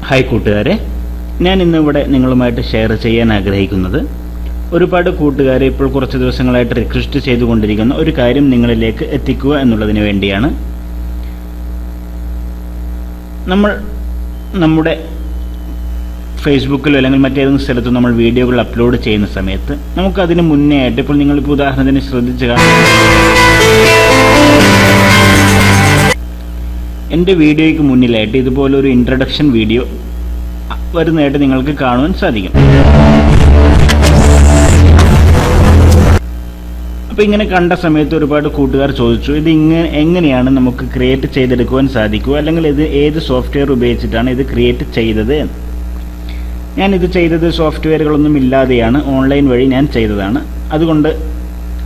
Hi കൂട്ടുകാരെ, ഞാൻ ഇന്നിവിടെ നിങ്ങളുമായിട്ട് ഷെയർ ചെയ്യാൻ ആഗ്രഹിക്കുന്നത് ഒരുപാട് കൂട്ടുകാരെ ഇപ്പോൾ കുറച്ച് ദിവസങ്ങളായിട്ട് റിക്വസ്റ്റ് ചെയ്തുകൊണ്ടിരിക്കുന്ന ഒരു കാര്യം നിങ്ങളിലേക്ക് എത്തിക്കുക എന്നുള്ളതിന് വേണ്ടിയാണ്. നമ്മൾ നമ്മുടെ ഫേസ്ബുക്കിലോ അല്ലെങ്കിൽ മറ്റേതെങ്കിലും സ്ഥലത്തോ നമ്മൾ വീഡിയോകൾ അപ്ലോഡ് ചെയ്യുന്ന സമയത്ത് നമുക്കതിന് മുന്നേ ആയിട്ട്, ഇപ്പോൾ നിങ്ങളിപ്പോൾ ഉദാഹരണത്തിന് ശ്രദ്ധിച്ചു കാണാം, എൻ്റെ വീഡിയോയ്ക്ക് മുന്നിലായിട്ട് ഇതുപോലൊരു ഇൻട്രഡക്ഷൻ വീഡിയോ വരുന്നതായിട്ട് നിങ്ങൾക്ക് കാണുവാൻ സാധിക്കും. അപ്പോൾ ഇങ്ങനെ കണ്ട സമയത്ത് ഒരുപാട് കൂട്ടുകാർ ചോദിച്ചു, ഇത് എങ്ങനെയാണ് നമുക്ക് ക്രിയേറ്റ് ചെയ്തെടുക്കുവാൻ സാധിക്കുക, അല്ലെങ്കിൽ ഇത് ഏത് സോഫ്റ്റ്വെയർ ഉപയോഗിച്ചിട്ടാണ് ഇത് ക്രിയേറ്റ് ചെയ്തത്. ഞാനിത് ചെയ്തത് സോഫ്റ്റ്വെയറുകളൊന്നും ഇല്ലാതെയാണ്, ഓൺലൈൻ വഴി ഞാൻ ചെയ്തതാണ്. അതുകൊണ്ട്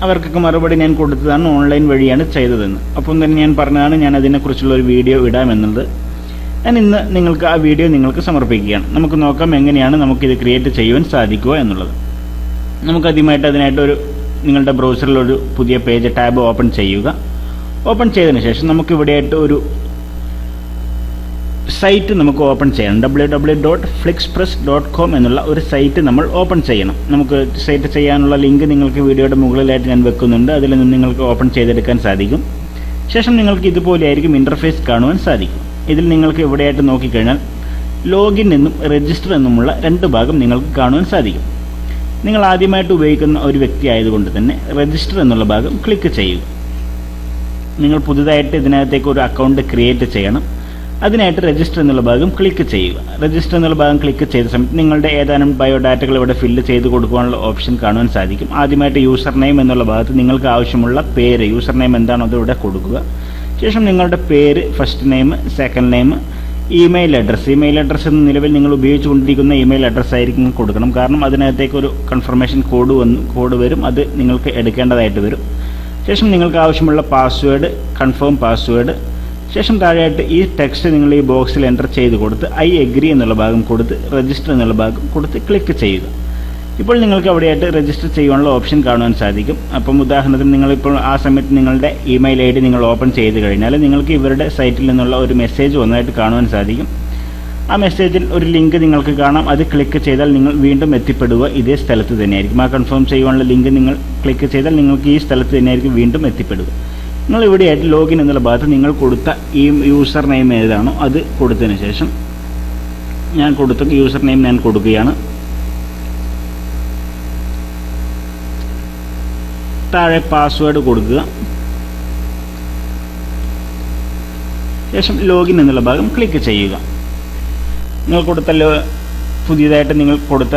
അവർക്കൊക്കെ മറുപടി ഞാൻ കൊടുത്തതാണ്, ഓൺലൈൻ വഴിയാണ് ചെയ്തതെന്ന്. അപ്പം തന്നെ ഞാൻ പറഞ്ഞതാണ് ഞാൻ അതിനെക്കുറിച്ചുള്ള ഒരു വീഡിയോ ഇടാമെന്നുള്ളത്. ഞാൻ ഇന്ന് നിങ്ങൾക്ക് ആ വീഡിയോ നിങ്ങൾക്ക് സമർപ്പിക്കുകയാണ്. നമുക്ക് നോക്കാം എങ്ങനെയാണ് നമുക്കിത് ക്രിയേറ്റ് ചെയ്യുവാൻ സാധിക്കുക എന്നുള്ളത്. നമുക്കാദ്യമായിട്ട് അതിനായിട്ടൊരു നിങ്ങളുടെ ബ്രൗസറിലൊരു പുതിയ പേജ് ടാബ് ഓപ്പൺ ചെയ്യുക. ഓപ്പൺ ചെയ്തതിന് ശേഷം നമുക്കിവിടെയായിട്ട് ഒരു സൈറ്റ് നമുക്ക് ഓപ്പൺ ചെയ്യണം. www.flixpress.com എന്നുള്ള ഒരു സൈറ്റ് നമ്മൾ ഓപ്പൺ ചെയ്യണം. നമുക്ക് സൈറ്റ് ചെയ്യാനുള്ള ലിങ്ക് നിങ്ങൾക്ക് വീഡിയോയുടെ മുകളിലായിട്ട് ഞാൻ വെക്കുന്നുണ്ട്. അതിൽ നിന്ന് നിങ്ങൾക്ക് ഓപ്പൺ ചെയ്തെടുക്കാൻ സാധിക്കും. ശേഷം നിങ്ങൾക്ക് ഇതുപോലെയായിരിക്കും ഇൻ്റർഫേസ് കാണുവാൻ സാധിക്കും. ഇതിൽ നിങ്ങൾക്ക് ഇവിടെയായിട്ട് നോക്കിക്കഴിഞ്ഞാൽ ലോഗിൻ എന്നും രജിസ്റ്റർ എന്നുമുള്ള രണ്ട് ഭാഗം നിങ്ങൾക്ക് കാണുവാൻ സാധിക്കും. നിങ്ങൾ ആദ്യമായിട്ട് ഉപയോഗിക്കുന്ന ഒരു വ്യക്തി ആയതുകൊണ്ട് തന്നെ രജിസ്റ്റർ എന്നുള്ള ഭാഗം ക്ലിക്ക് ചെയ്യുക. നിങ്ങൾ പുതുതായിട്ട് ഇതിനകത്തേക്ക് ഒരു അക്കൗണ്ട് ക്രിയേറ്റ് ചെയ്യണം. അതിനായിട്ട് രജിസ്റ്റർ എന്നുള്ള ഭാഗം ക്ലിക്ക് ചെയ്യുക. രജിസ്റ്റർ എന്നുള്ള ഭാഗം ക്ലിക്ക് ചെയ്ത സമയത്ത് നിങ്ങളുടെ ഏതാനും ബയോഡാറ്റകൾ ഇവിടെ ഫില്ല് ചെയ്ത് കൊടുക്കാനുള്ള ഓപ്ഷൻ കാണുവാൻ സാധിക്കും. ആദ്യമായിട്ട് യൂസർ നെയിം എന്നുള്ള ഭാഗത്ത് നിങ്ങൾക്ക് ആവശ്യമുള്ള പേര്, യൂസർ നെയിം എന്താണോ അത് ഇവിടെ കൊടുക്കുക. ശേഷം നിങ്ങളുടെ പേര്, first name, second name, email address എന്ന നിലവിൽ നിങ്ങൾ ഉപയോഗിച്ചുകൊണ്ടിരിക്കുന്ന ഇമെയിൽ അഡ്രസ്സ് ആയിരിക്കും കൊടുക്കണം. കാരണം അതിനകത്തേക്ക് ഒരു കൺഫർമേഷൻ കോഡ് വരും, അത് നിങ്ങൾക്ക് എടുക്കേണ്ടതായിട്ട് വരും. ശേഷം നിങ്ങൾക്ക് ആവശ്യമുള്ള പാസ്വേഡ്, കൺഫേം പാസ്വേഡ്. ശേഷം താഴെയായിട്ട് ഈ ടെക്സ്റ്റ് നിങ്ങൾ ഈ ബോക്സിൽ എൻ്റർ ചെയ്ത് കൊടുത്ത് ഐ എഗ്രി എന്നുള്ള ഭാഗം കൊടുത്ത് രജിസ്റ്റർ എന്നുള്ള ഭാഗം കൊടുത്ത് ക്ലിക്ക് ചെയ്യുക. ഇപ്പോൾ നിങ്ങൾക്ക് അവിടെയായിട്ട് രജിസ്റ്റർ ചെയ്യാനുള്ള ഓപ്ഷൻ കാണുവാൻ സാധിക്കും. അപ്പം ഉദാഹരണത്തിന് നിങ്ങളിപ്പോൾ ആ സമയത്ത് നിങ്ങളുടെ ഇമെയിൽ ഐ ഡി നിങ്ങൾ ഓപ്പൺ ചെയ്ത് കഴിഞ്ഞാൽ നിങ്ങൾക്ക് ഇവരുടെ സൈറ്റിൽ നിന്നുള്ള ഒരു മെസ്സേജ് ഒന്നായിട്ട് കാണുവാൻ സാധിക്കും. ആ മെസ്സേജിൽ ഒരു ലിങ്ക് നിങ്ങൾക്ക് കാണാം. അത് ക്ലിക്ക് ചെയ്താൽ നിങ്ങൾ വീണ്ടും എത്തിപ്പെടുക ഇതേ സ്ഥലത്ത് തന്നെയായിരിക്കും. ആ കൺഫേം ചെയ്യാനുള്ള ലിങ്ക് നിങ്ങൾ ക്ലിക്ക് ചെയ്താൽ നിങ്ങൾക്ക് ഈ സ്ഥലത്ത് തന്നെയായിരിക്കും വീണ്ടും എത്തിപ്പെടുക. നിങ്ങൾ ഇവിടെയായിട്ട് ലോഗിൻ എന്നുള്ള ഭാഗത്ത് നിങ്ങൾ കൊടുത്ത ഈ യൂസർ നെയിം ഏതാണോ അത് കൊടുത്തതിന് ശേഷം ഞാൻ കൊടുത്ത യൂസർ നെയിം ഞാൻ കൊടുക്കുകയാണ്. താഴെ പാസ്വേഡ് കൊടുക്കുക. ശേഷം ലോഗിൻ എന്നുള്ള ഭാഗം ക്ലിക്ക് ചെയ്യുക. നിങ്ങൾ കൊടുത്ത പുതിയതായിട്ട് നിങ്ങൾ കൊടുത്ത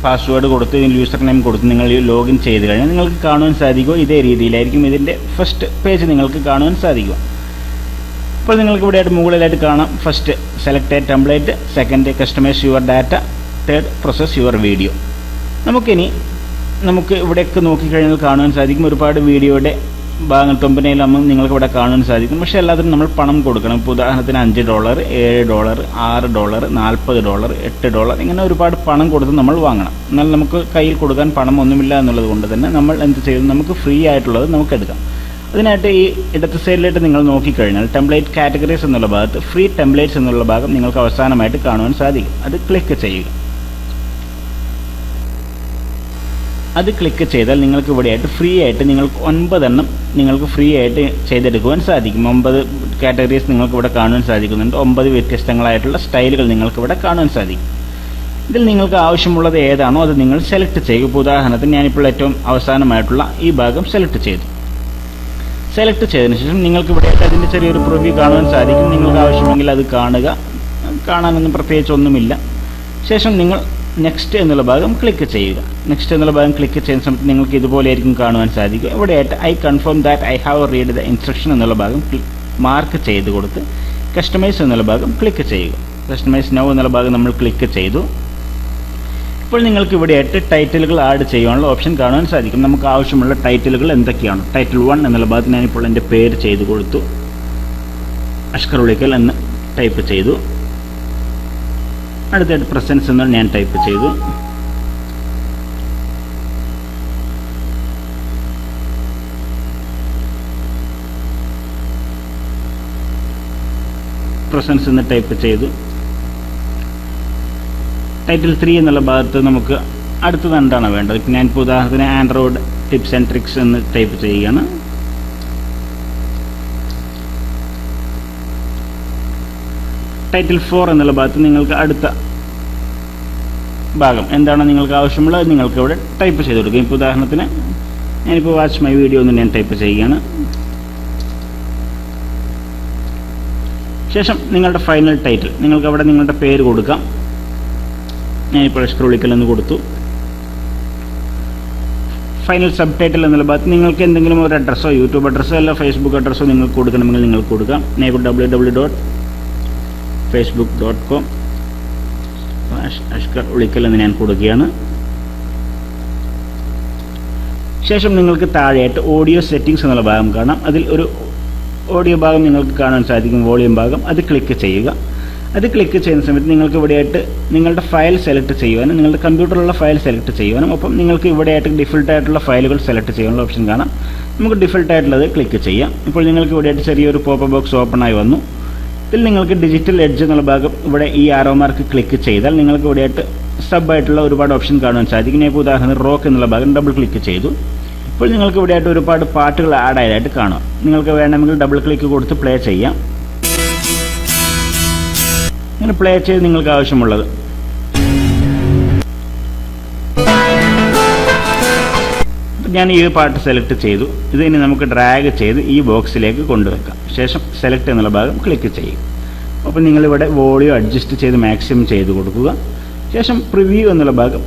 പാസ്വേഡ് കൊടുത്ത് യൂസർ നെയിം കൊടുത്ത് നിങ്ങൾ ലോഗിൻ ചെയ്ത് കഴിഞ്ഞാൽ നിങ്ങൾക്ക് കാണുവാൻ സാധിക്കുക ഇതേ രീതിയിലായിരിക്കും ഇതിൻ്റെ ഫസ്റ്റ് പേജ് നിങ്ങൾക്ക് കാണുവാൻ സാധിക്കുക. അപ്പോൾ നിങ്ങൾക്ക് ഇവിടെയായിട്ട് മുകളിലായിട്ട് കാണാം, first select A template, second customise your data, third process your video. നമുക്ക് ഇവിടെയൊക്കെ നോക്കിക്കഴിഞ്ഞാൽ കാണുവാൻ സാധിക്കും ഒരുപാട് വീഡിയോയുടെ ഭാഗങ്ങൾ തുമ്പനയിലാകുമ്പോൾ നിങ്ങൾക്ക് ഇവിടെ കാണാൻ സാധിക്കും. പക്ഷേ എല്ലാത്തിനും നമ്മൾ പണം കൊടുക്കണം. ഇപ്പോൾ ഉദാഹരണത്തിന് $5, $7, $6, $40, $8 ഇങ്ങനെ ഒരുപാട് പണം കൊടുത്ത് നമ്മൾ വാങ്ങണം. എന്നാൽ നമുക്ക് കയ്യിൽ കൊടുക്കാൻ പണം ഒന്നുമില്ല എന്നുള്ളത് കൊണ്ട് തന്നെ നമ്മൾ എന്ത് ചെയ്യും, നമുക്ക് ഫ്രീ ആയിട്ടുള്ളത് നമുക്ക് എടുക്കാം. അതിനായിട്ട് ഈ ഇടത്ത് സൈഡിലായിട്ട് നിങ്ങൾ നോക്കിക്കഴിഞ്ഞാൽ ടെംപ്ലേറ്റ് കാറ്റഗറീസ് എന്നുള്ള ഭാഗത്ത് ഫ്രീ ടെംപ്ലേറ്റ്സ് എന്നുള്ള ഭാഗം നിങ്ങൾക്ക് അവസാനമായിട്ട് കാണുവാൻ സാധിക്കും. അത് ക്ലിക്ക് ചെയ്യുക. അത് ക്ലിക്ക് ചെയ്താൽ നിങ്ങൾക്ക് ഇവിടെയായിട്ട് ഫ്രീ ആയിട്ട് നിങ്ങൾക്ക് 9 എണ്ണം നിങ്ങൾക്ക് ഫ്രീ ആയിട്ട് ചെയ്തെടുക്കുവാൻ സാധിക്കും. 9 കാറ്റഗറീസ് നിങ്ങൾക്ക് ഇവിടെ കാണുവാൻ സാധിക്കുന്നുണ്ട്. 9 വ്യത്യസ്തങ്ങളായിട്ടുള്ള സ്റ്റൈലുകൾ നിങ്ങൾക്ക് ഇവിടെ കാണുവാൻ സാധിക്കും. ഇതിൽ നിങ്ങൾക്ക് ആവശ്യമുള്ളത് ഏതാണോ അത് നിങ്ങൾ സെലക്ട് ചെയ്യുക. ഇപ്പോൾ ഉദാഹരണത്തിന് ഞാനിപ്പോൾ ഏറ്റവും അവസാനമായിട്ടുള്ള ഈ ഭാഗം സെലക്ട് ചെയ്തു. സെലക്ട് ചെയ്തതിന് ശേഷം നിങ്ങൾക്ക് ഇവിടെയായിട്ട് അതിൻ്റെ ചെറിയൊരു പ്രിവ്യൂ കാണുവാൻ സാധിക്കും. നിങ്ങൾക്ക് ആവശ്യമെങ്കിൽ അത് കാണുക. കാണാനൊന്നും പ്രത്യേകിച്ചൊന്നുമില്ല. ശേഷം നിങ്ങൾ നെക്സ്റ്റ് എന്നുള്ള ഭാഗം ക്ലിക്ക് ചെയ്യുക. നെക്സ്റ്റ് എന്നുള്ള ഭാഗം ക്ലിക്ക് ചെയ്യുന്ന സമയത്ത് നിങ്ങൾക്ക് ഇതുപോലെയായിരിക്കും കാണുവാൻ സാധിക്കുക. ഇവിടെയായിട്ട് I confirm that I have read the instruction എന്നുള്ള ഭാഗം മാർക്ക് ചെയ്ത് കൊടുത്ത് കസ്റ്റമൈസ് എന്നുള്ള ഭാഗം ക്ലിക്ക് ചെയ്യുക. കസ്റ്റമൈസ് നൗ എന്നുള്ള ഭാഗം നമ്മൾ ക്ലിക്ക് ചെയ്തു. ഇപ്പോൾ നിങ്ങൾക്ക് ഇവിടെയായിട്ട് ടൈറ്റിലുകൾ ആഡ് ചെയ്യാനുള്ള ഓപ്ഷൻ കാണുവാൻ സാധിക്കും. നമുക്ക് ആവശ്യമുള്ള ടൈറ്റിലുകൾ എന്തൊക്കെയാണ്. ടൈറ്റിൽ 1 എന്നുള്ള ഭാഗത്ത് ഞാനിപ്പോൾ എൻ്റെ പേര് ചെയ്ത് കൊടുത്തു. അഷ്കർ ഉളിക്കൽ എന്ന് ടൈപ്പ് ചെയ്തു. അടുത്തായിട്ട് പ്രസൻസ് എന്ന് ഞാൻ ടൈപ്പ് ചെയ്തു. പ്രസൻസ് എന്ന് ടൈപ്പ് ചെയ്തു. ടൈറ്റിൽ 3 എന്നുള്ള ഭാഗത്ത് നമുക്ക് അടുത്തത് എന്താണ് വേണ്ടത്. ഇപ്പം ഞാനിപ്പോൾ ഉദാഹരണത്തിന് ആൻഡ്രോയിഡ് ടിപ്സ് ആൻഡ് ട്രിക്സ് എന്ന് ടൈപ്പ് ചെയ്യുകയാണ്. ടൈറ്റിൽ 4 എന്നുള്ള ഭാഗത്ത് നിങ്ങൾക്ക് അടുത്ത ഭാഗം എന്താണ് നിങ്ങൾക്ക് ആവശ്യമുള്ളത് നിങ്ങൾക്ക് ഇവിടെ ടൈപ്പ് ചെയ്ത് കൊടുക്കുക. ഇപ്പോൾ ഉദാഹരണത്തിന് ഞാനിപ്പോൾ വാച്ച് മൈ വീഡിയോ എന്ന് ഞാൻ ടൈപ്പ് ചെയ്യുകയാണ്. ശേഷം നിങ്ങളുടെ ഫൈനൽ ടൈറ്റിൽ നിങ്ങൾക്ക് അവിടെ നിങ്ങളുടെ പേര് കൊടുക്കാം. ഞാനിപ്പോൾ സ്ക്രോളിക്കൽ എന്ന് കൊടുത്തു. ഫൈനൽ സബ് ടൈറ്റിൽ എന്നുള്ള ഭാഗത്ത് നിങ്ങൾക്ക് എന്തെങ്കിലും ഒരു അഡ്രസ്സോ യൂട്യൂബ് അഡ്രസ്സോ അല്ല ഫേസ്ബുക്ക് അഡ്രസ്സോ നിങ്ങൾക്ക് കൊടുക്കണമെങ്കിൽ നിങ്ങൾക്ക് കൊടുക്കാം. ഞാൻ ഇപ്പോൾ www.facebook.com അഷ്കർ ഉളിക്കൽ എന്ന് ഞാൻ കൊടുക്കുകയാണ്. ശേഷം നിങ്ങൾക്ക് താഴെയായിട്ട് ഓഡിയോ സെറ്റിംഗ്സ് എന്നുള്ള ഭാഗം കാണാം. അതിൽ ഒരു ഓഡിയോ ഭാഗം നിങ്ങൾക്ക് കാണാൻ സാധിക്കും, വോളിയം ഭാഗം. അത് ക്ലിക്ക് ചെയ്യുക. അത് ക്ലിക്ക് ചെയ്യുന്ന സമയത്ത് നിങ്ങൾക്ക് ഇവിടെയായിട്ട് നിങ്ങളുടെ ഫയൽ സെലക്ട് ചെയ്യുവാനും നിങ്ങളുടെ കമ്പ്യൂട്ടറിലുള്ള ഫയൽ സെലക്ട് ചെയ്യുവാനും ഒപ്പം നിങ്ങൾക്ക് ഇവിടെയായിട്ട് ഡിഫൾട്ടായിട്ടുള്ള ഫയലുകൾ സെലക്ട് ചെയ്യാനുള്ള ഓപ്ഷൻ കാണാം. നമുക്ക് ഡിഫൾട്ടായിട്ടുള്ളത് ക്ലിക്ക് ചെയ്യാം. ഇപ്പോൾ നിങ്ങൾക്ക് ഇവിടെയായിട്ട് ചെറിയൊരു പോപ്പ് ബോക്സ് ഓപ്പൺ ആയി വന്നു. ഇതിൽ നിങ്ങൾക്ക് ഡിജിറ്റൽ എഡ്ജ് എന്നുള്ള ഭാഗം ഇവിടെ ഈ ആരോ മാർക്ക് ക്ലിക്ക് ചെയ്താൽ നിങ്ങൾക്ക് ഇവിടെയായിട്ട് സബായിട്ടുള്ള ഒരുപാട് ഓപ്ഷൻ കാണാൻ സാധിക്കും. ഞാൻ ഇപ്പോൾ ഉദാഹരണം റോക്ക് എന്നുള്ള ഭാഗം ഡബിൾ ക്ലിക്ക് ചെയ്തു. ഇപ്പോൾ നിങ്ങൾക്ക് ഇവിടെയായിട്ട് ഒരുപാട് പാട്ടുകൾ ആഡ് ആയതായിട്ട് കാണാം. നിങ്ങൾക്ക് വേണമെങ്കിൽ ഡബിൾ ക്ലിക്ക് കൊടുത്ത് പ്ലേ ചെയ്യാം. ഇങ്ങനെ പ്ലേ ചെയ്ത് നിങ്ങൾക്ക് ആവശ്യമുള്ളത് ഞാൻ ഈ പാട്ട് സെലക്ട് ചെയ്തു. ഇതിനി നമുക്ക് ഡ്രാഗ് ചെയ്ത് ഈ ബോക്സിലേക്ക് കൊണ്ടുവെക്കാം. ശേഷം സെലക്ട് എന്നുള്ള ഭാഗം ക്ലിക്ക് ചെയ്യും. അപ്പോൾ നിങ്ങളിവിടെ വോളിയം അഡ്ജസ്റ്റ് ചെയ്ത് മാക്സിമം ചെയ്ത് കൊടുക്കുക. ശേഷം പ്രിവ്യൂ എന്നുള്ള ഭാഗം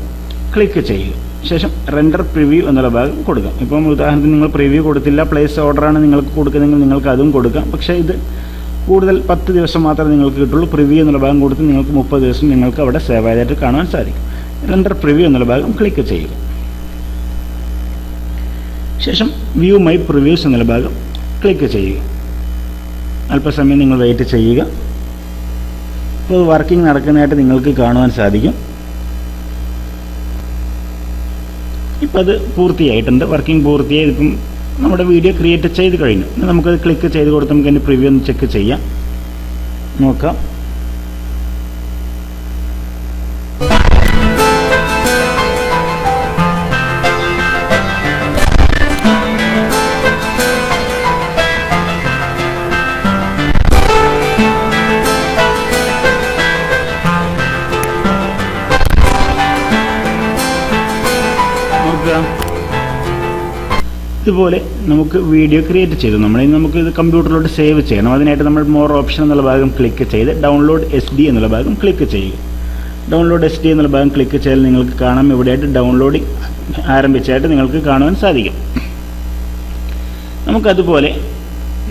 ക്ലിക്ക് ചെയ്യുക. ശേഷം റെൻഡർ പ്രിവ്യൂ എന്നുള്ള ഭാഗം കൊടുക്കാം. ഇപ്പം ഉദാഹരണത്തിന് നിങ്ങൾ പ്രിവ്യൂ കൊടുത്തില്ല, പ്ലേസ് ഓർഡറാണ് നിങ്ങൾക്ക് കൊടുക്കുന്നതെങ്കിൽ നിങ്ങൾക്ക് അതും കൊടുക്കാം. പക്ഷേ ഇത് കൂടുതൽ 10 ദിവസം മാത്രമേ നിങ്ങൾക്ക് കിട്ടുള്ളൂ. പ്രിവ്യൂ എന്നുള്ള ഭാഗം കൊടുത്ത് നിങ്ങൾക്ക് 30 ദിവസം നിങ്ങൾക്ക് അവിടെ സേവ് ആയതായിട്ട് കാണാൻ സാധിക്കും. റെൻഡർ പ്രിവ്യൂ എന്നുള്ള ഭാഗം ക്ലിക്ക് ചെയ്യുക. ശേഷം വ്യൂ മൈ പ്രിവ്യൂസ് എന്നുള്ള ഭാഗം ക്ലിക്ക് ചെയ്യുക. അല്പസമയം നിങ്ങൾ വെയിറ്റ് ചെയ്യുക. അപ്പോൾ വർക്കിംഗ് നടക്കുന്നതായിട്ട് നിങ്ങൾക്ക് കാണുവാൻ സാധിക്കും. ഇപ്പം അത് പൂർത്തിയായിട്ടുണ്ട്. വർക്കിംഗ് പൂർത്തിയായി. ഇപ്പം നമ്മുടെ വീഡിയോ ക്രിയേറ്റ് ചെയ്ത് കഴിഞ്ഞു. നമുക്കത് ക്ലിക്ക് ചെയ്ത് കൊടുത്ത് നമുക്ക് അതിൻ്റെ പ്രിവ്യൂ ഒന്ന് ചെക്ക് ചെയ്യാം, നോക്കാം. ഇതുപോലെ നമുക്ക് വീഡിയോ ക്രിയേറ്റ് ചെയ്തു. നമുക്ക് ഇത് കമ്പ്യൂട്ടറിലോട്ട് സേവ് ചെയ്യണം. അതിനായിട്ട് നമ്മൾ മോർ ഓപ്ഷൻ എന്നുള്ള ഭാഗം ക്ലിക്ക് ചെയ്ത് ഡൗൺലോഡ് SD എന്നുള്ള ഭാഗം ക്ലിക്ക് ചെയ്യുക. ഡൗൺലോഡ് SD എന്നുള്ള ഭാഗം ക്ലിക്ക് ചെയ്താൽ നിങ്ങൾക്ക് കാണാം ഇവിടെയായിട്ട് ഡൗൺലോഡിങ് ആരംഭിച്ചായിട്ട് നിങ്ങൾക്ക് കാണുവാൻ സാധിക്കും. നമുക്കതുപോലെ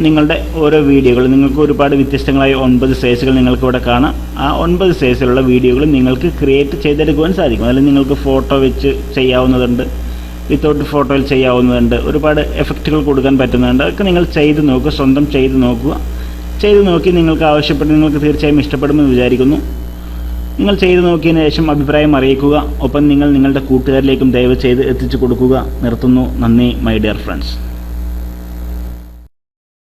നിങ്ങളുടെ ഓരോ വീഡിയോകൾ നിങ്ങൾക്ക് ഒരുപാട് വ്യത്യസ്തങ്ങളായ 9 സൈസുകൾ നിങ്ങൾക്ക് ഇവിടെ കാണാം. ആ 9 സൈസിലുള്ള വീഡിയോകൾ നിങ്ങൾക്ക് ക്രിയേറ്റ് ചെയ്തെടുക്കുവാൻ സാധിക്കും. അതിൽ നിങ്ങൾക്ക് ഫോട്ടോ വെച്ച് ചെയ്യാവുന്നതുണ്ട്, വിത്തൗട്ട് ഫോട്ടോയിൽ ചെയ്യാവുന്നതുണ്ട്, ഒരുപാട് എഫക്റ്റുകൾ കൊടുക്കാൻ പറ്റുന്നുണ്ട്. അതൊക്കെ നിങ്ങൾ ചെയ്ത് നോക്കുക, സ്വന്തം ചെയ്ത് നോക്കുക. ചെയ്ത് നോക്കി നിങ്ങൾക്ക് ആവശ്യപ്പെട്ട് നിങ്ങൾക്ക് തീർച്ചയായും ഇഷ്ടപ്പെടുമെന്ന് വിചാരിക്കുന്നു. നിങ്ങൾ ചെയ്ത് നോക്കിയതിന് ശേഷം അഭിപ്രായം അറിയിക്കുക. ഒപ്പം നിങ്ങൾ നിങ്ങളുടെ കൂട്ടുകാരിലേക്കും ദയവ് ചെയ്ത് എത്തിച്ചു കൊടുക്കുക. നിർത്തുന്നു. നന്ദി മൈ ഡിയർ ഫ്രണ്ട്സ്.